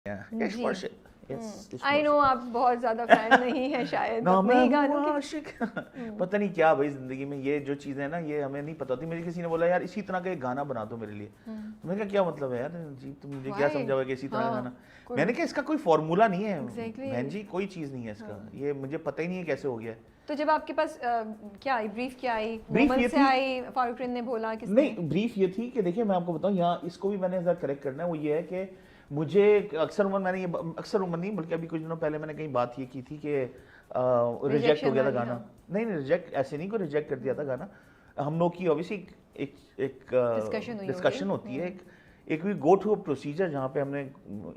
Ji I know आप बहुत ज्यादा फैन नहीं है शायद अपने ही गानों के। आशिक पता नहीं क्या भाई, जिंदगी में ये जो चीजें हैं ना, ये हमें नहीं पता होती। मुझे किसी ने बोला यार इसी तरह का एक गाना बना दो मेरे लिए, तो मैंने कहा क्या मतलब है यार जी, तुम मुझे क्या Why? समझाओगे कि इसी तरह का हाँ, गाना। मैंने कहा इसका कोई फॉर्मूला नहीं है Exactly. बहन जी, कोई चीज नहीं है इसका, ये मुझे पता ही नहीं है कैसे हो गया है। तो जब आपके पास क्या आई ब्रीफ, क्या आई Brief मोमन ये से थी- आई, फारूक ने बोला किसने? नहीं, ब्रीफ ये थी कि देखिए मैं आपको बताऊं, यहाँ इसको भी मैंने जरा करेक्ट करना है। वो ये है कि मुझे अक्सर उमर, मैंने ये अक्सर उमर नहीं बल्कि अभी कुछ दिनों पहले मैंने कहीं बात ये की थी कि रिजेक्ट हो गया था वाली, गाना। हाँ। नहीं नहीं, रिजेक्ट ऐसे नहीं, को रिजेक्ट कर दिया था गाना। हम लोग की ऑब्वियसली एक Discussion हुई डिस्कशन होगी। होती है, एक we go through a procedure जहाँ पे हमने,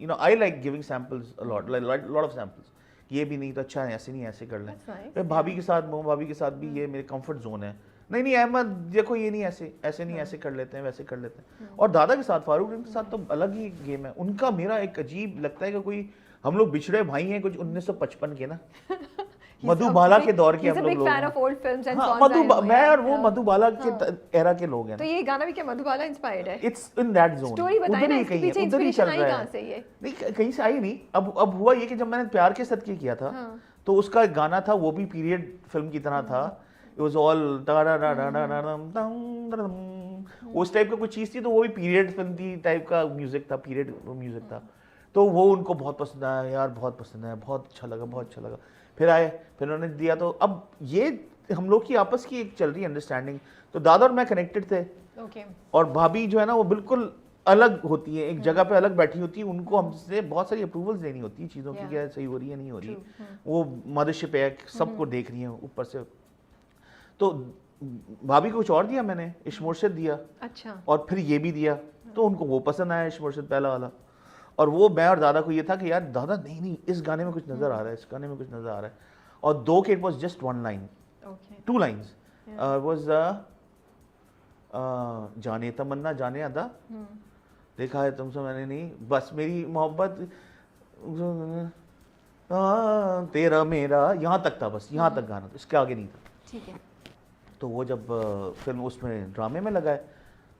you know, I like giving samples a lot, lot of samples. ये भी नहीं तो अच्छा है, ऐसे नहीं, ऐसे कर लें। That's nice. फिर भाभी के साथ, मोम भाभी के साथ भी ये मेरे कंफर्ट जोन है। नहीं नहीं अहमद देखो ये नहीं, ऐसे ऐसे नहीं, ऐसे कर लेते हैं, वैसे कर लेते हैं। और दादा के साथ, फारूक के साथ तो अलग ही गेम है उनका। मेरा एक अजीब लगता है कि कोई, हम लोग बिछड़े भाई हैं कुछ 1955 के ना, मधुबाला के दौर के हम लोग लोग फैन हैं। ऑफ ओल्ड फिल्म्स एंड हाँ, सॉन्ग्स। मैं और वो मधुबाला के एरा के लोग हैं। तो ये गाना भी क्या मधुबाला इंस्पायर्ड है? It's in that zone. Story बताइए ना, इसके पीछे उधर ही इंस्पिरेशन चल आई रहा कहाँ है। से ये? नहीं कहीं से आई नहीं। अब हुआ ये कि जब मैंने प्यार के सदके किया था, हाँ। तो उसका एक गाना था, वो भी पीरियड फिल्म की तरह था। इट वाज ऑल उस टाइप का कुछ चीज थी, तो वो भी पीरियड फिल्म थी टाइप का म्यूजिक था, पीरियड म्यूजिक था। तो वो उनको बहुत पसंद आया यार, बहुत पसंद आया, बहुत अच्छा लगा, बहुत अच्छा लगा। फिर आए, फिर उन्होंने दिया। तो अब ये हम लोग की आपस की एक चल रही अंडरस्टैंडिंग। तो दादा और मैं कनेक्टेड थे, ओके। और भाभी जो है ना वो बिल्कुल अलग होती है, एक जगह पे अलग बैठी होती है। उनको हमसे बहुत सारी अप्रूवल्स लेनी होती है चीज़ों की, क्या सही हो रही है नहीं हो रही। वो मदरशिप है, सबको देख रही है ऊपर से। तो भाभी को कुछ और दिया मैंने, इश्क मुर्शिद दिया, अच्छा। और फिर ये भी दिया। तो उनको वो पसंद आया, इश्क मुर्शिद पहला वाला। और वो मैं और दादा को ये था कि यार दादा नहीं नहीं, इस गाने में कुछ नजर आ रहा है, इस गाने में कुछ नजर आ रहा है। और दो के it was just one line, okay. Two lines was जाने तमन्ना जाने अदा, देखा है तुमसे मैंने नहीं, बस मेरी मोहब्बत तेरा मेरा, यहाँ तक था, बस यहाँ तक गाना था, इसके आगे नहीं था। ठीक है। तो वो जब फिल्म उसमें ड्रामे में लगा है,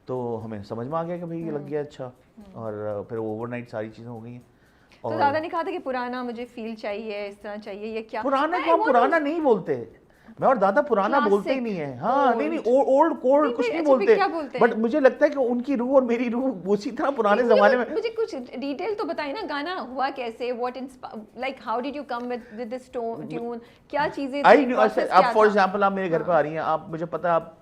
तो हमें समझ में आ गया कि भाई ये लग गया अच्छा। और फिर ओवरनाइट सारी चीज़ें हो गई हैं। तो दादा ने कहा था कि पुराना मुझे फील चाहिए, इस तरह चाहिए, ये क्या पुराना को हम पुराना नहीं बोलते, मैं और दादा पुराना बोलते ही नहीं है। हाँ नहीं नहीं, ओल्ड कोल्ड कुछ नहीं बोलते, क्या बोलते बट मुझे लगता है कि उनकी रूह और मेरी रूह उसी तरह पुराने जमाने में। मुझे कुछ डिटेल तो बताइए ना, गाना हुआ कैसे, what like how did you come with this tune, क्या चीजें थी, प्रोसेस क्या था? अब फॉर एग्जांपल आप मेरे घर पे आ रही हैं, आप, मुझे पता है आप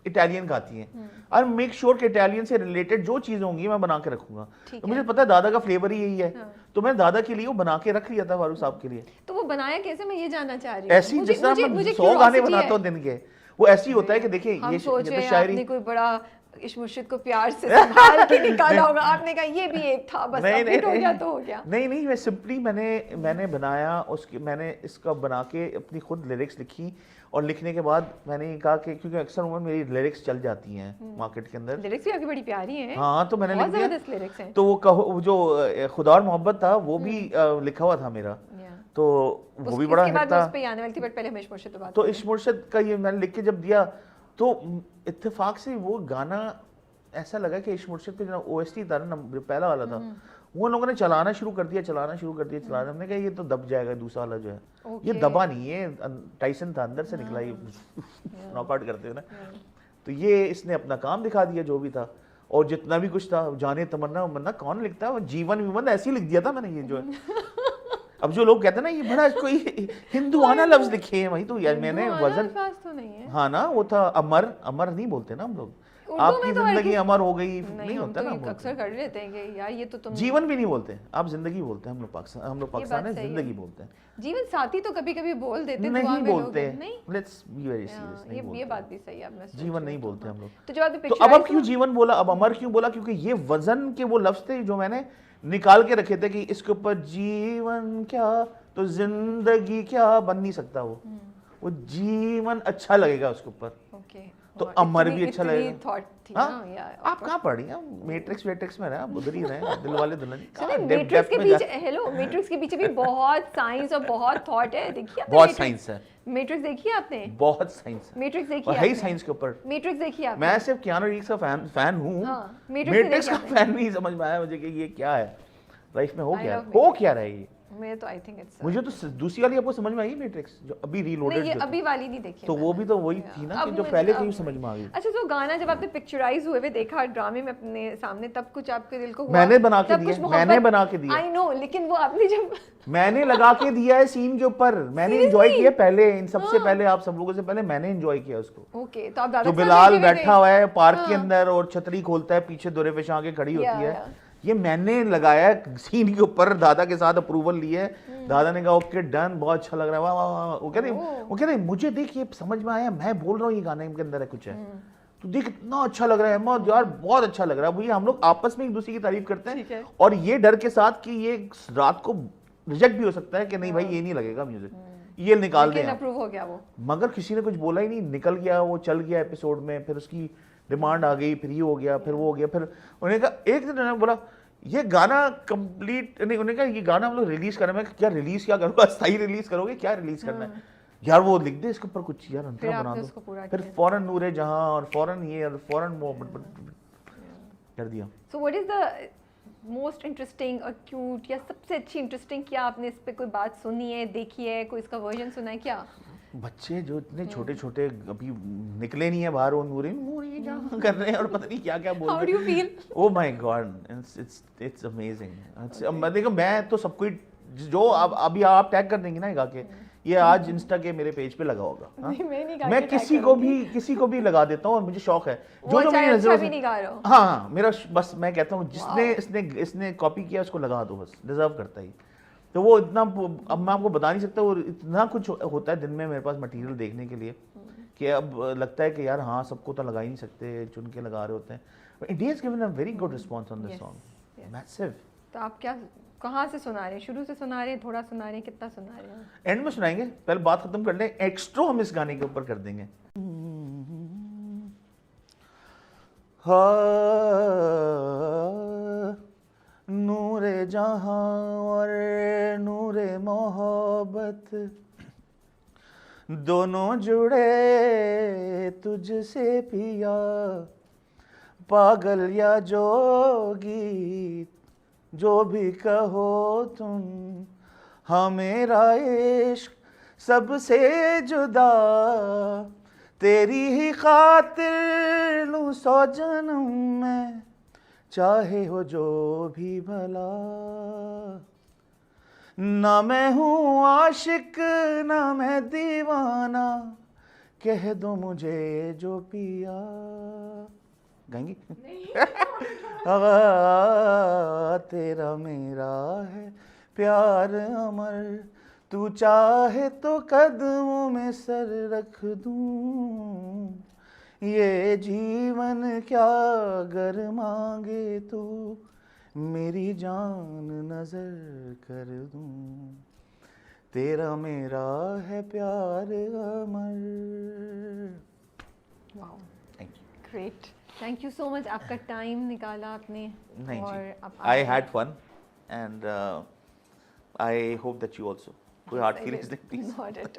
इटालियन गाती हैं, और मेक श्योर कि इटालियन से रिलेटेड जो चीज़ें होंगी मैं बना के रखूंगा। तो मुझे पता है दादा का फ्लेवर ही यही है। तो मैंने दादा के लिए वो बना के रख लिया था, फारूक साहब के लिए। तो वो बनाया कैसे, मैं ये जानना चाह रही हूँ। ऐसी जिस तरह मैं 100 गाने बनाता हूँ दिन के, वो ऐसी होता है कि देखिए हम ये सोच रहे तो हैं शायरी। आपने कोई बड़ा इश्क मुर्शिद को प्यार से संभाल के निकाला होगा, आपने कहा ये भी एक था, बस अब हिट हो गया तो हो गया। नहीं नहीं, मैं सिंपली मैंने बनाया उसकी, मैंने इसका बना के अपनी खुद लिरिक्स लिखी, और लिखने के बाद मैंने कहा कि क्योंकि अक्सर उम्र मेरी लिरिक्स चल जाती हैं मार्केट के अंदर। लिरिक्स भी आपकी बड़ी प्यारी हैं। हाँ, तो मैंने लिख बहुत दिया। जबरदस्त लिरिक्स हैं। तो वो कहो जो खुदा और मोहब्बत था, वो भी लिखा हुआ था मेरा, तो वो भी बड़ा हिट था। उस पे आने वाली थी, बट पहले हम इश्क मुर्शिद बात। तो इश्क मुर्शिद का ये मैंने लिख के जब दिया, तो इत्तेफाक से वो गाना ऐसा लगा कि इश्क मुर्शिद पे जो OST था ना, पहला वाला था, वो लोगों ने चलाना शुरू कर दिया, चलाना। हमने कहा ये तो दब जाएगा, दूसरा वाला जो है ये दबा नहीं, ये टाइसन था, अंदर से निकला, ये नॉकआउट करते हुए ना। तो ये इसने अपना काम दिखा दिया जो भी था, और जितना भी कुछ था, जाने तमन्ना मन्ना कौन लिखता है, जीवन विमन ऐसे ही लिख दिया था मैंने, ये जो है। अब जो लोग कहते हैं ना ये बड़ा कोई हिंदुआना लफ्ज लिखे हैं, वही तो यार मैंने वजन तो नहीं है। हाँ ना, वो था अमर, अमर नहीं बोलते ना हम लोग, आपकी जिंदगी अमर हो गई नहीं होता ना, अक्सर कर लेते हैं कि यार ये तो तुम, जीवन भी नहीं बोलते, आप जिंदगी बोलते हैं। हम लोग पाकिस्तान में जिंदगी बोलते हैं, जीवन साथी तो कभी कभी बोल देते हैं, नहीं बोलते, लेट्स बी वेरी सीरियस, ये बात भी सही है। जीवन नहीं बोलते हम लोग। तो जब तो अब क्यों जीवन बोला, अब अमर क्यों बोला, क्योंकि ये वजन के वो लफ्ज थे जो मैंने निकाल के रखे थे कि इसके ऊपर जीवन क्या तो जिंदगी क्या बन नहीं सकता, वो जीवन अच्छा लगेगा उसके ऊपर, तो अमर भी अच्छा लगेगा। हाँ, आप कहाँ पढ़ रही हैं, मैट्रिक्स में रहे आप, उधर ही रहे, दिल वाले दुल्हन। मैट्रिक्स के पीछे, हेलो, मैट्रिक्स के पीछे भी बहुत साइंस और बहुत थॉट है, देखिए आपने, बहुत साइंस है। मैट्रिक्स देखी आपने? बहुत साइंस है, मैट्रिक्स देखी है ही साइंस के ऊपर। मैट्रिक्स देखी आपने? मैं सिर्फ कियानो रीव्स का फैन हूँ, हाँ, मैट्रिक्स का फैन नहीं समझ में आया मुझे कि ये क्या है। लाइफ में हो I क्या love हो Matrix. क्या रहा है ये? मैं तो आई थिंक इट्स मुझे तो दूसरी वाली आपको समझ में आई मैट्रिक्स जो अभी नहीं, रीलोडेड ये अभी वाली नहीं देखी तो वो भी तो वही थी ना कि जो पहले कहीं समझ में आ गई। अच्छा, तो गाना जब आपने पिक्चराइज हुए हुए देखा ड्रामे में अपने सामने, तब कुछ आपके दिल को हुआ? मैंने बना के तब कुछ दिया, मैंने बना के दिया। आई नो, लेकिन वो आपने जब मैंने लगा के दिया है सीन के ऊपर, मैंने एंजॉय किया पहले, इन सबसे पहले आप सब लोगों से पहले मैंने एंजॉय किया उसको। ओके, तो आप दादा जो के साथ बिलाल देखे हुए बैठा थे? हुआ है पार्क के अंदर और छतरी खोलता है, पीछे दुरे पेश आके खड़ी होती है, ये मैंने लगाया सीन के ऊपर, दादा के साथ अप्रूवल लिए, दादा ने कहा ओके डन, बहुत अच्छा लग रहा है, वाह वाह वाह। वो कह रहे मुझे देख ये समझ में आया, मैं बोल रहा हूँ ये गाने के अंदर है कुछ है, तो देख इतना अच्छा लग रहा है अहमद यार, बहुत अच्छा लग रहा है। भैया हम लोग आपस में एक दूसरे की तारीफ करते ठीक है। हैं और ये डर के साथ कि ये रात को रिजेक्ट भी हो सकता है कि नहीं भाई ये नहीं लगेगा म्यूजिक, ये निकाल दें लेकिन आप। अप्रूव हो गया वो। मगर किसी ने कुछ बोला ही नहीं, निकल गया वो, चल गया एपिसोड में, फिर उसकी डिमांड आ गई, फिर ये हो गया, फिर वो हो गया, फिर उन्होंने कहा, एक दिन उन्होंने बोला ये गाना कंप्लीट नहीं, उन्होंने कहा ये गाना हम लोग रिलीज कर रहे हैं। मैं क्या रिलीज क्या करूँगा, स्थाई रिलीज करोगे, क्या रिलीज करना है यार, वो लिख दे इसके ऊपर कुछ यार, फिर अंतरा बना आपने उसको दो, पूरा फिर किया। फौरन नूरे जहां और फौरन ये और फौरन वो कर दिया। So what is the most interesting और क्यूट या सबसे अच्छी इंटरेस्टिंग, क्या आपने इस पे कोई बात सुनी है, देखी है, कोई इसका वर्जन सुना है क्या? बच्चे जो इतने छोटे छोटे अभी निकले नहीं है बाहर, वो नूरे नूरे जहां कर रहे हैं और पता नहीं क्या क्या बोल हाउ रहे do you feel? Oh my God, it's amazing. मैं देखो, मैं तो सब कोई जो अभी आप टैग कर देंगे ना गा के, ये आज इंस्टा के मेरे पेज पे लगा होगा। हाँ? नहीं, मैं नहीं गा मैं के tag किसी को भी लगा देता हूँ और मुझे शौक है वो जो चाहे मेरी अच्छा नजरों भी से, नहीं गा रहा हो। हाँ मेरा बस मैं कहता हूँ जिसने इसने कॉपी किया उसको लगा दो, बस डिजर्व करता ही। तो वो इतना, अब मैं आपको बता नहीं सकता, वो इतना कुछ होता है दिन में मेरे पास मटेरियल देखने के लिए कि अब लगता है कि यार हाँ सबको तो लगा ही नहीं सकते, चुन के लगा रहे होते हैं। India has given a very good response on this song, massive. तो आप क्या, कहाँ से सुना रहे हैं? शुरू से सुना रहे हैं, थोड़ा सुना रहे हैं, कितना सुना रहे हैं? एंड में सुनाएंगे, पहले बात खत्म कर लें, एक्स्ट्रा हम इस गाने के ऊपर कर देंगे। नूरे जहां और नूरे मोहब्बत दोनों जुड़े तुझसे पिया, पागल या जोगी जो भी कहो तुम, हाँ मेरा इश्क सबसे जुदा, तेरी ही खातिर लूं 100 जन्म में, चाहे हो जो भी भला। ना मैं हूँ आशिक ना मैं दीवाना, कह दो मुझे जो पिया। गाएंगी? तेरा मेरा है प्यार अमर, तू चाहे तो कदमों में सर रख दूं, ये जीवन क्या गर मांगे तू, मेरी जान नजर कर दूं, तेरा मेरा है प्यार अमर। Wow, thank you. Great, thank you so much, आपका टाइम निकाला आपने। नहीं और जी, आप I had fun and I hope that you also. कोई हार्ड फीलिंग्स नहीं प्लीज। Not eight